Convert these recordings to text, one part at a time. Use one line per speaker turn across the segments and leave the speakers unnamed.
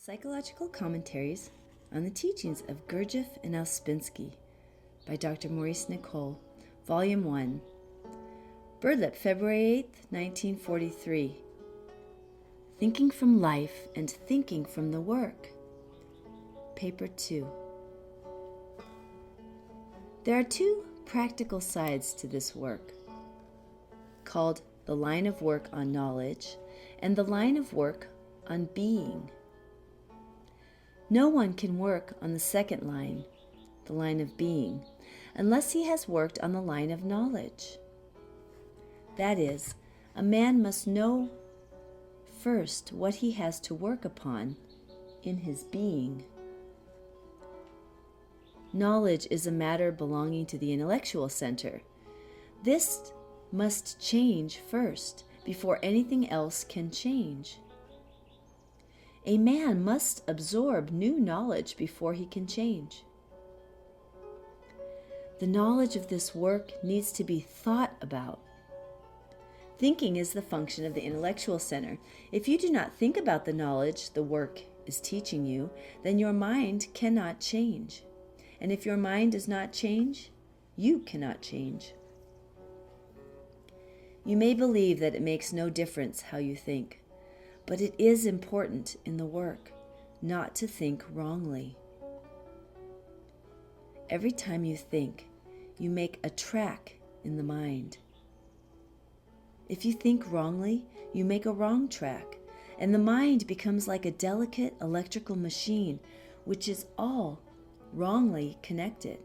Psychological Commentaries on the Teachings of Gurdjieff and Ouspensky by Dr. Maurice Nicoll, Volume 1. Birdlip, February 8, 1943. Thinking from Life and Thinking from the Work. Paper 2. There are two practical sides to this work, called the line of work on knowledge and the line of work on being. No one can work on the second line, the line of being, unless he has worked on the line of knowledge. That is, a man must know first what he has to work upon in his being. Knowledge is a matter belonging to the intellectual center. This must change first before anything else can change. A man must absorb new knowledge before he can change. The knowledge of this work needs to be thought about. Thinking is the function of the intellectual center. If you do not think about the knowledge the work is teaching you, then your mind cannot change. And if your mind does not change, you cannot change. You may believe that it makes no difference how you think. But it is important in the work not to think wrongly. Every time you think, you make a track in the mind. If you think wrongly, you make a wrong track, and the mind becomes like a delicate electrical machine, which is all wrongly connected.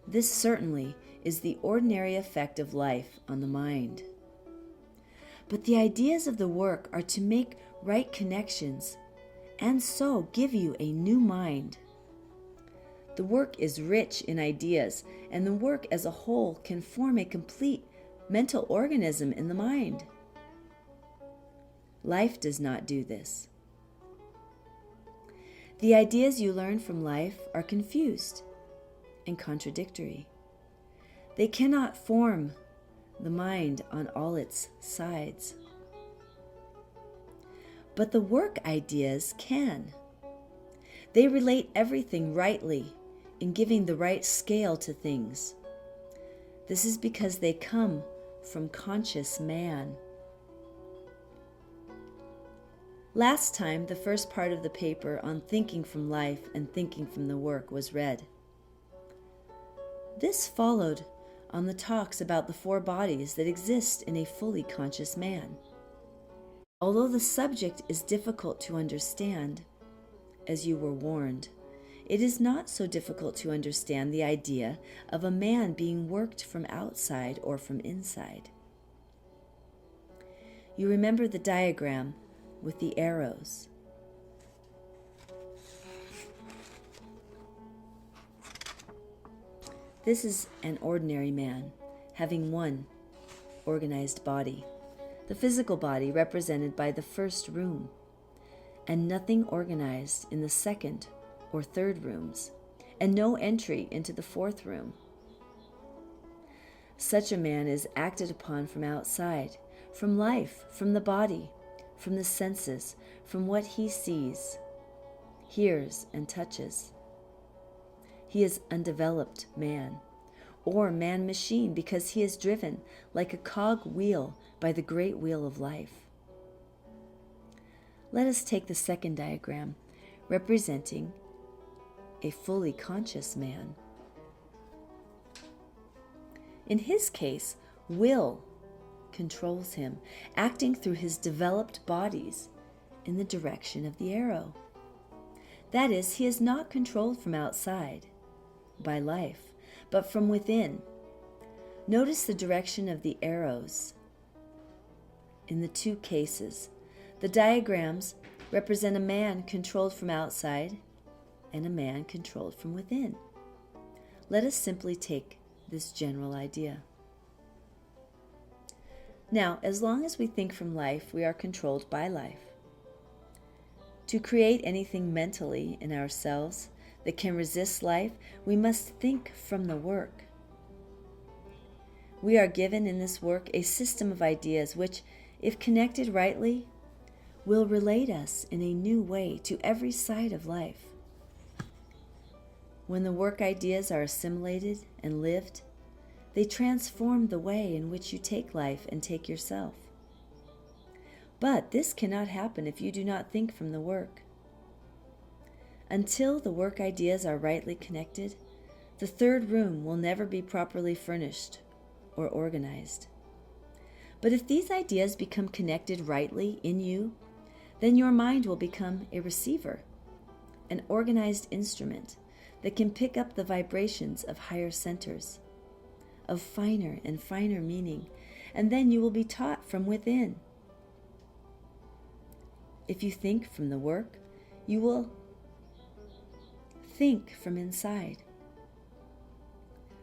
This certainly is the ordinary effect of life on the mind. But the ideas of the work are to make right connections and so give you a new mind. The work is rich in ideas, and the work as a whole can form a complete mental organism in the mind. Life does not do this. The ideas you learn from life are confused and contradictory. They cannot form the mind on all its sides. But the work ideas can. They relate everything rightly in giving the right scale to things. This is because they come from conscious man. Last time, the first part of the paper on thinking from life and thinking from the work was read. This followed on the talks about the four bodies that exist in a fully conscious man. Although the subject is difficult to understand, as you were warned, it is not so difficult to understand the idea of a man being worked from outside or from inside. You remember the diagram with the arrows. This is an ordinary man, having one organized body, the physical body represented by the first room, and nothing organized in the second or third rooms, and no entry into the fourth room. Such a man is acted upon from outside, from life, from the body, from the senses, from what he sees, hears, and touches. He is undeveloped man, or man-machine, because he is driven like a cog wheel by the great wheel of life. Let us take the second diagram, representing a fully conscious man. In his case, will controls him, acting through his developed bodies in the direction of the arrow. That is, he is not controlled from outside by life, but from within. Notice the direction of the arrows. In the two cases, the diagrams represent a man controlled from outside and a man controlled from within. Let us simply take this general idea. Now, as long as we think from life, we are controlled by life. To create anything mentally in ourselves that can resist life, we must think from the work. We are given in this work a system of ideas which, if connected rightly, will relate us in a new way to every side of life. When the work ideas are assimilated and lived, they transform the way in which you take life and take yourself. But this cannot happen if you do not think from the work. Until the work ideas are rightly connected, the third room will never be properly furnished or organized. But if these ideas become connected rightly in you, then your mind will become a receiver, an organized instrument that can pick up the vibrations of higher centers, of finer and finer meaning, and then you will be taught from within. If you think from the work, you will think from inside.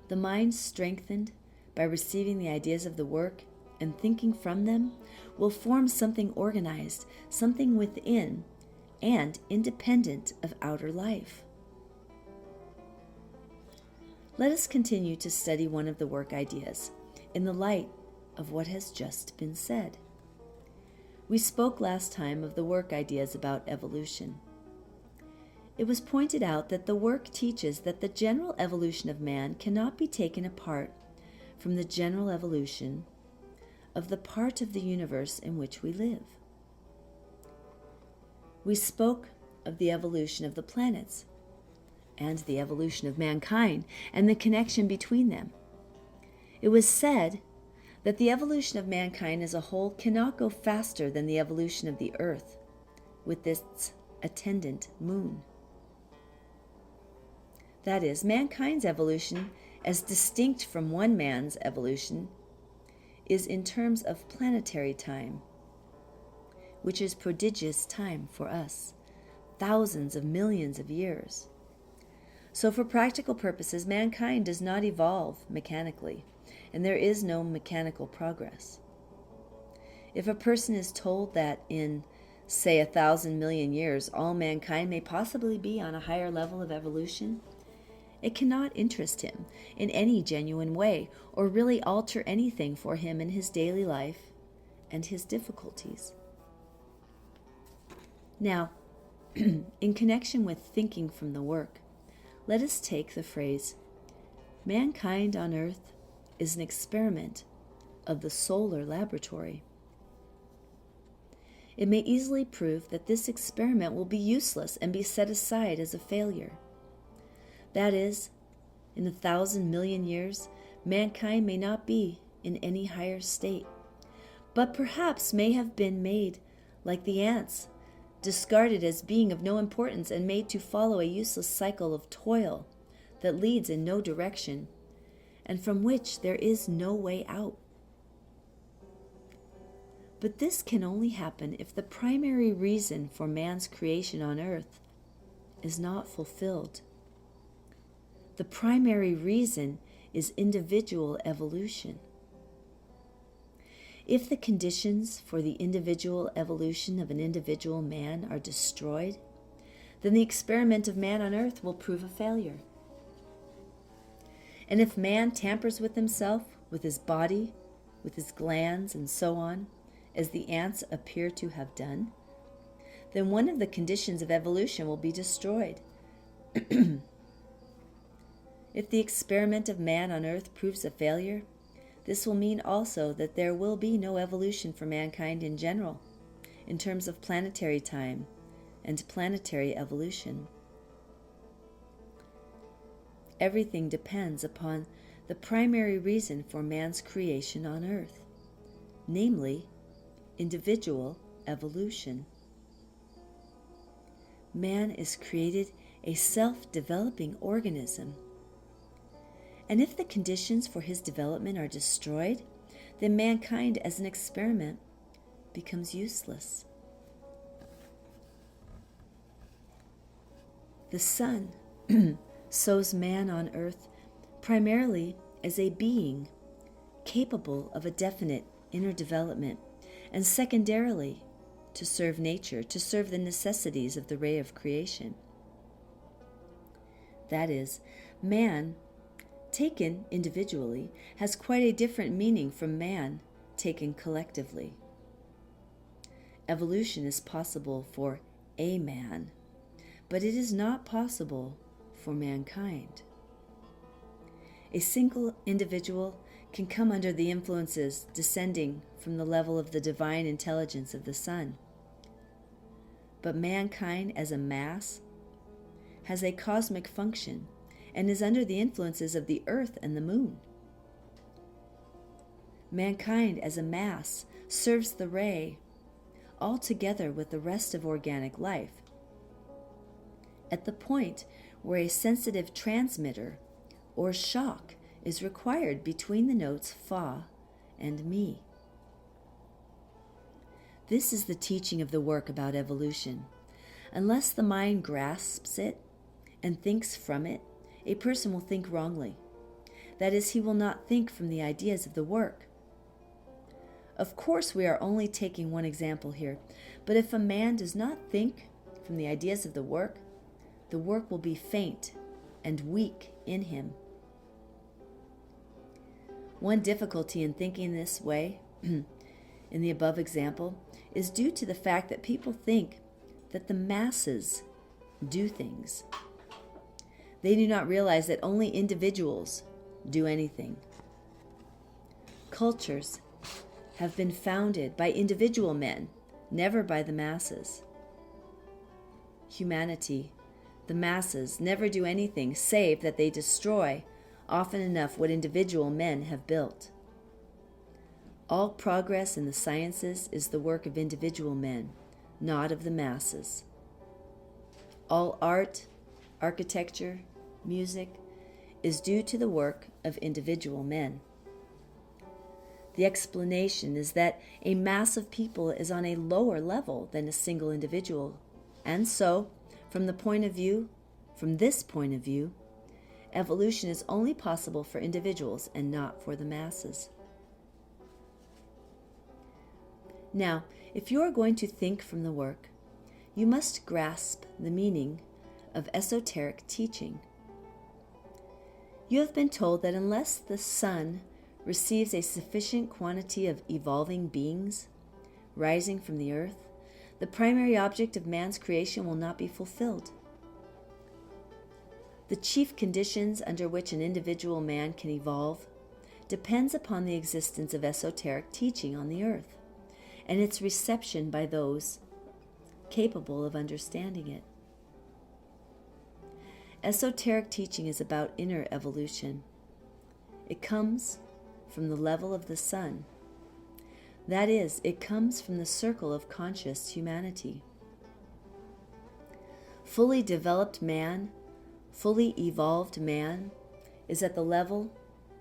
The mind strengthened by receiving the ideas of the work and thinking from them will form something organized, something within and independent of outer life. Let us continue to study one of the work ideas in the light of what has just been said. We spoke last time of the work ideas about evolution. It was pointed out that the work teaches that the general evolution of man cannot be taken apart from the general evolution of the part of the universe in which we live. We spoke of the evolution of the planets and the evolution of mankind and the connection between them. It was said that the evolution of mankind as a whole cannot go faster than the evolution of the earth with its attendant moon. That is, mankind's evolution, as distinct from one man's evolution, is in terms of planetary time, which is prodigious time for us, thousands of millions of years. So for practical purposes, mankind does not evolve mechanically, and there is no mechanical progress. If a person is told that in, say, 1,000 million years, all mankind may possibly be on a higher level of evolution, it cannot interest him in any genuine way or really alter anything for him in his daily life and his difficulties. Now, in connection with thinking from the work, let us take the phrase, mankind on earth is an experiment of the solar laboratory. It may easily prove that this experiment will be useless and be set aside as a failure. That is, in 1,000 million years, mankind may not be in any higher state, but perhaps may have been made like the ants, discarded as being of no importance and made to follow a useless cycle of toil that leads in no direction and from which there is no way out. But this can only happen if the primary reason for man's creation on earth is not fulfilled. The primary reason is individual evolution. If the conditions for the individual evolution of an individual man are destroyed, then the experiment of man on earth will prove a failure. And if man tampers with himself, with his body, with his glands, and so on, as the ants appear to have done, then one of the conditions of evolution will be destroyed. If the experiment of man on earth proves a failure, this will mean also that there will be no evolution for mankind in general, in terms of planetary time and planetary evolution. Everything depends upon the primary reason for man's creation on earth, namely, individual evolution. Man is created a self-developing organism. And if the conditions for his development are destroyed, then mankind as an experiment becomes useless. The sun sows man on earth primarily as a being capable of a definite inner development, and secondarily to serve nature, to serve the necessities of the ray of creation. That is, man, taken individually, has quite a different meaning from man taken collectively. evolution is possible for a man, but it is not possible for mankind. A single individual can come under the influences descending from the level of the divine intelligence of the sun. But mankind as a mass has a cosmic function and is under the influences of the earth and the moon. Mankind as a mass serves the ray all together with the rest of organic life. At the point where a sensitive transmitter or shock is required between the notes fa and mi. This is the teaching of the work about evolution. Unless the mind grasps it and thinks from it, a person will think wrongly. That is, he will not think from the ideas of the work. Of course, we are only taking one example here, but if a man does not think from the ideas of the work will be faint and weak in him. One difficulty in thinking this way, in the above example, is due to the fact that people think that the masses do things. They do not realize that only individuals do anything. Cultures have been founded by individual men, never by the masses. Humanity, the masses, never do anything save that they destroy often enough what individual men have built. All progress in the sciences is the work of individual men, not of the masses. All art, architecture, music is due to the work of individual men. The explanation is that a mass of people is on a lower level than a single individual, and so, from this point of view, evolution is only possible for individuals and not for the masses. Now, if you are going to think from the work, you must grasp the meaning of esoteric teaching. You have been told that unless the sun receives a sufficient quantity of evolving beings rising from the earth, the primary object of man's creation will not be fulfilled. The chief conditions under which an individual man can evolve depends upon the existence of esoteric teaching on the earth and its reception by those capable of understanding it. Esoteric teaching is about inner evolution. It comes from the level of the sun. That is, it comes from the circle of conscious humanity. Fully developed man, fully evolved man, is at the level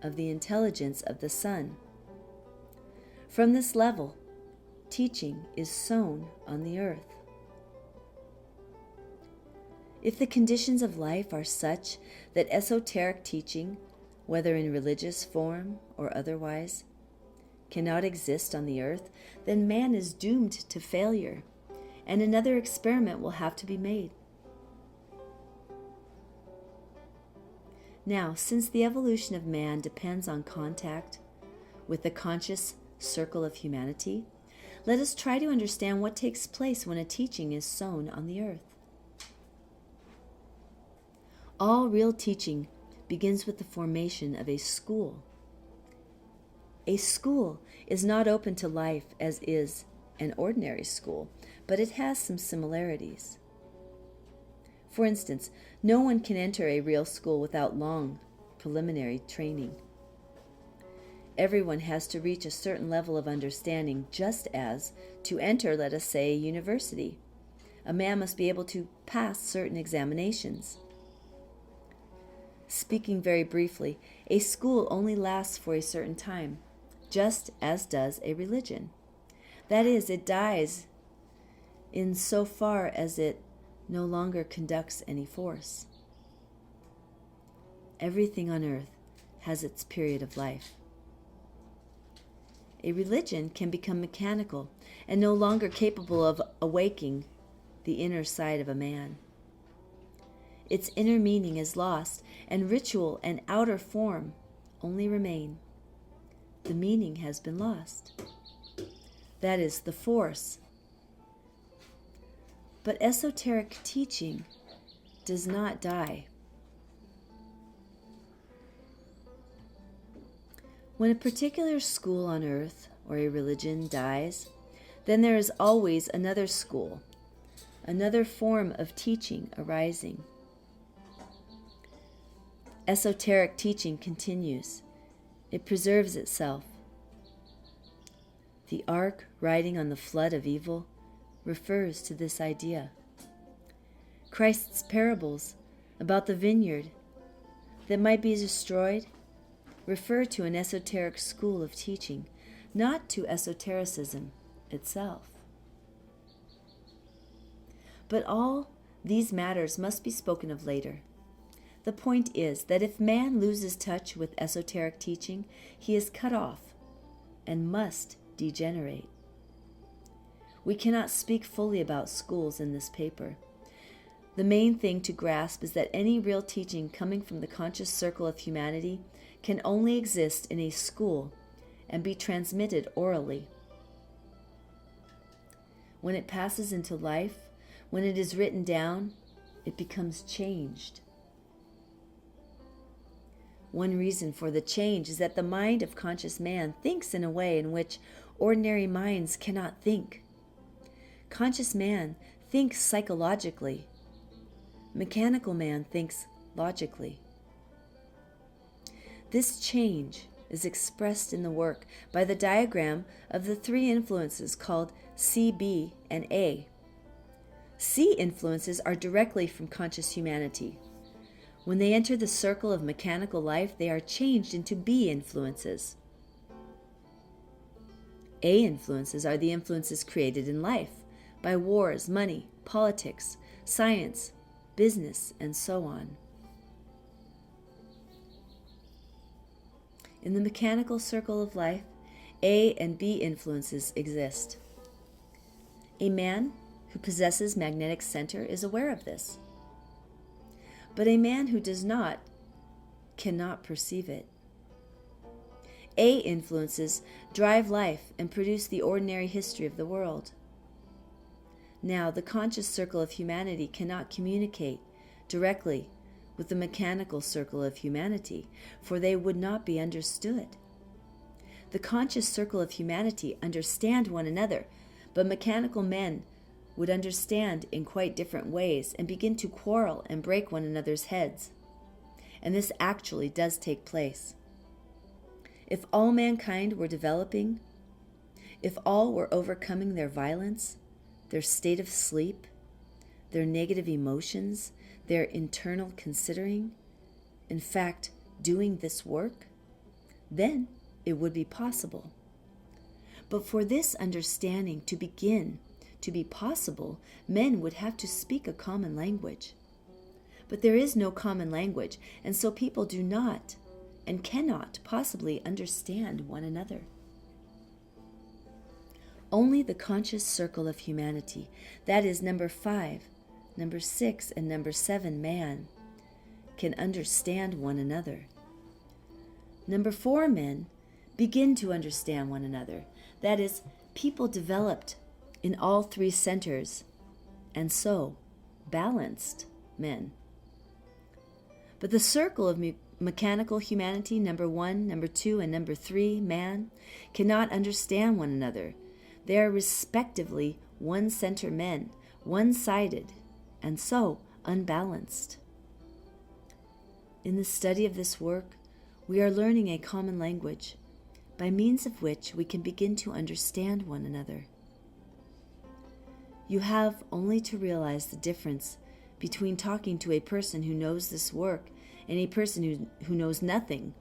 of the intelligence of the sun. From this level, teaching is sown on the earth. If the conditions of life are such that esoteric teaching, whether in religious form or otherwise, cannot exist on the earth, then man is doomed to failure, and another experiment will have to be made. Now, since the evolution of man depends on contact with the conscious circle of humanity, let us try to understand what takes place when a teaching is sown on the earth. All real teaching begins with the formation of a school. A school is not open to life as is an ordinary school, but it has some similarities. For instance, no one can enter a real school without long preliminary training. Everyone has to reach a certain level of understanding, just as, to enter, let us say, a university, a man must be able to pass certain examinations. Speaking very briefly, a school only lasts for a certain time, just as does a religion. That is, it dies in so far as it no longer conducts any force. Everything on earth has its period of life. A religion can become mechanical and no longer capable of awaking the inner side of a man. Its inner meaning is lost, and ritual and outer form only remain. The meaning has been lost. That is, the force But esoteric teaching does not die. When a particular school on earth or a religion dies, then there is always another school, another form of teaching arising. Esoteric teaching continues. It preserves itself. The ark riding on the flood of evil refers to this idea. Christ's parables about the vineyard that might be destroyed refer to an esoteric school of teaching, not to esotericism itself. But all these matters must be spoken of later. The point is that if man loses touch with esoteric teaching, he is cut off and must degenerate. We cannot speak fully about schools in this paper. The main thing to grasp is that any real teaching coming from the conscious circle of humanity can only exist in a school and be transmitted orally. When it passes into life, when it is written down, it becomes changed. One reason for the change is that the mind of conscious man thinks in a way in which ordinary minds cannot think. Conscious man thinks psychologically. Mechanical man thinks logically. This change is expressed in the work by the diagram of the three influences called C, B, and A. C influences are directly from conscious humanity. When they enter the circle of mechanical life, they are changed into B influences. A influences are the influences created in life by wars, money, politics, science, business, and so on. In the mechanical circle of life, A and B influences exist. A man who possesses magnetic center is aware of this. But a man who does not cannot perceive it. A influences drive life and produce the ordinary history of the world. Now, the conscious circle of humanity cannot communicate directly with the mechanical circle of humanity, for they would not be understood. The conscious circle of humanity understand one another, but mechanical men would understand in quite different ways and begin to quarrel and break one another's heads. And this actually does take place. If all mankind were developing, if all were overcoming their violence, their state of sleep, their negative emotions, their internal considering, in fact, doing this work, then it would be possible. But for this understanding to begin to be possible, men would have to speak a common language. But there is no common language, and so people do not and cannot possibly understand one another. Only the conscious circle of humanity, that is number 5, number 6, and number 7 man, can understand one another. Number 4 men begin to understand one another. That is, people developed in all 3 centers, and so balanced men. But the circle of mechanical humanity, number 1, number 2, and number 3 man, cannot understand one another. They are respectively one-center men, one-sided, and so unbalanced. In the study of this work, we are learning a common language, by means of which we can begin to understand one another. You have only to realize the difference between talking to a person who knows this work and a person who knows nothing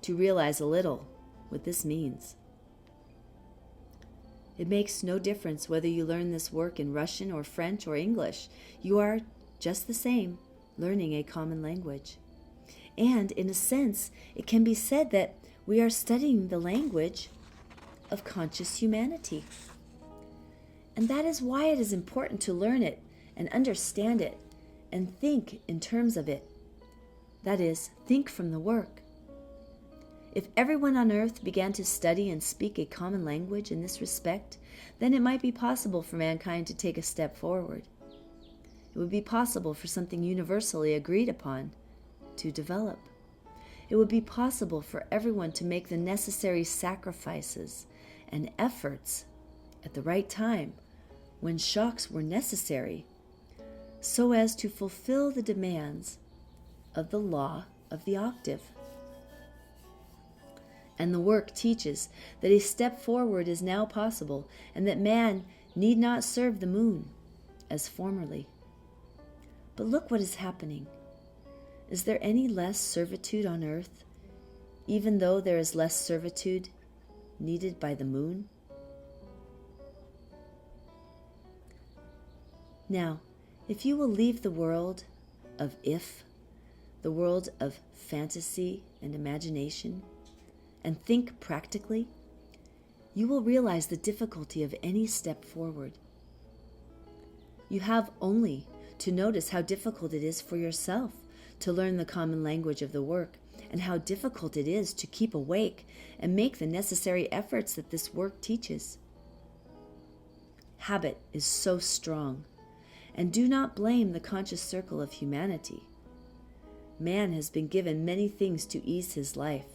to realize a little what this means. It makes no difference whether you learn this work in Russian or French or English. You are just the same, learning a common language. And in a sense, it can be said that we are studying the language of conscious humanity. And that is why it is important to learn it and understand it and think in terms of it. That is, think from the work. If everyone on earth began to study and speak a common language in this respect, then it might be possible for mankind to take a step forward. It would be possible for something universally agreed upon to develop. It would be possible for everyone to make the necessary sacrifices and efforts at the right time when shocks were necessary, so as to fulfill the demands of the law of the octave. And the work teaches that a step forward is now possible, and that man need not serve the moon as formerly. But look what is happening. Is there any less servitude on earth, even though there is less servitude needed by the moon? Now, if you will leave the world of if, the world of fantasy and imagination, and think practically, you will realize the difficulty of any step forward. You have only to notice how difficult it is for yourself to learn the common language of the work, and how difficult it is to keep awake and make the necessary efforts that this work teaches. Habit is so strong, and do not blame the conscious circle of humanity. Man has been given many things to ease his life,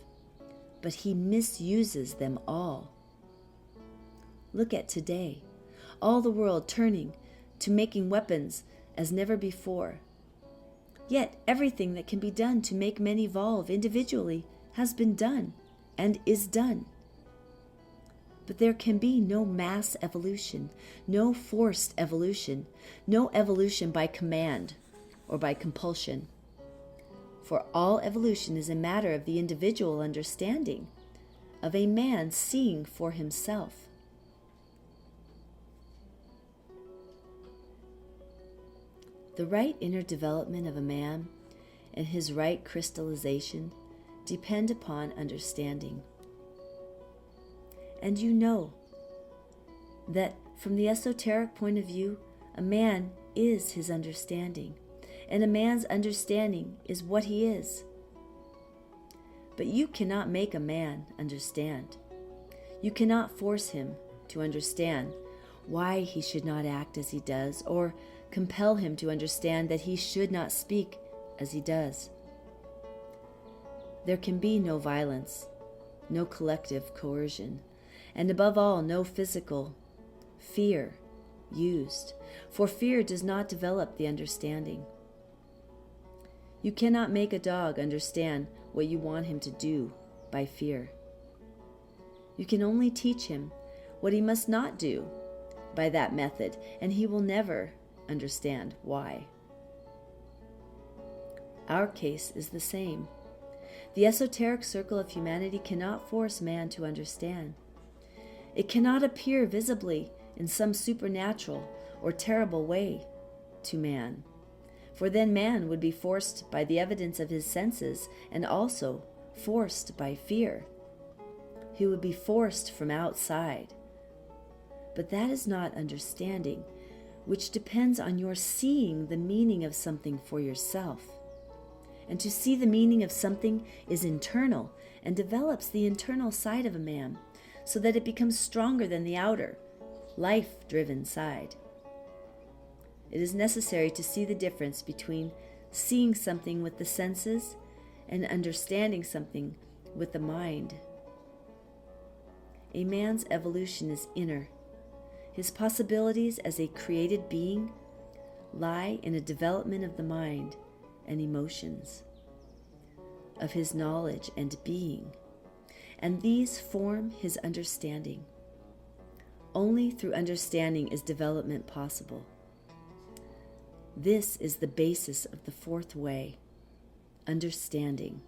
but he misuses them all. Look at today, all the world turning to making weapons as never before. Yet everything that can be done to make men evolve individually has been done and is done. But there can be no mass evolution, no forced evolution, no evolution by command or by compulsion. For all evolution is a matter of the individual understanding, of a man seeing for himself. The right inner development of a man and his right crystallization depend upon understanding. And you know that from the esoteric point of view, a man is his understanding, and a man's understanding is what he is. But you cannot make a man understand. You cannot force him to understand why he should not act as he does, or compel him to understand that he should not speak as he does. There can be no violence, no collective coercion, and above all, no physical fear used, for fear does not develop the understanding. You cannot make a dog understand what you want him to do by fear. You can only teach him what he must not do by that method, and he will never understand why. Our case is the same. The esoteric circle of humanity cannot force man to understand. It cannot appear visibly in some supernatural or terrible way to man, for then man would be forced by the evidence of his senses and also forced by fear. He would be forced from outside. But that is not understanding, which depends on your seeing the meaning of something for yourself. And to see the meaning of something is internal and develops the internal side of a man so that it becomes stronger than the outer, life-driven side. It is necessary to see the difference between seeing something with the senses and understanding something with the mind. A man's evolution is inner. His possibilities as a created being lie in a development of the mind and emotions, of his knowledge and being, and these form his understanding. Only through understanding is development possible. This is the basis of the fourth way, understanding.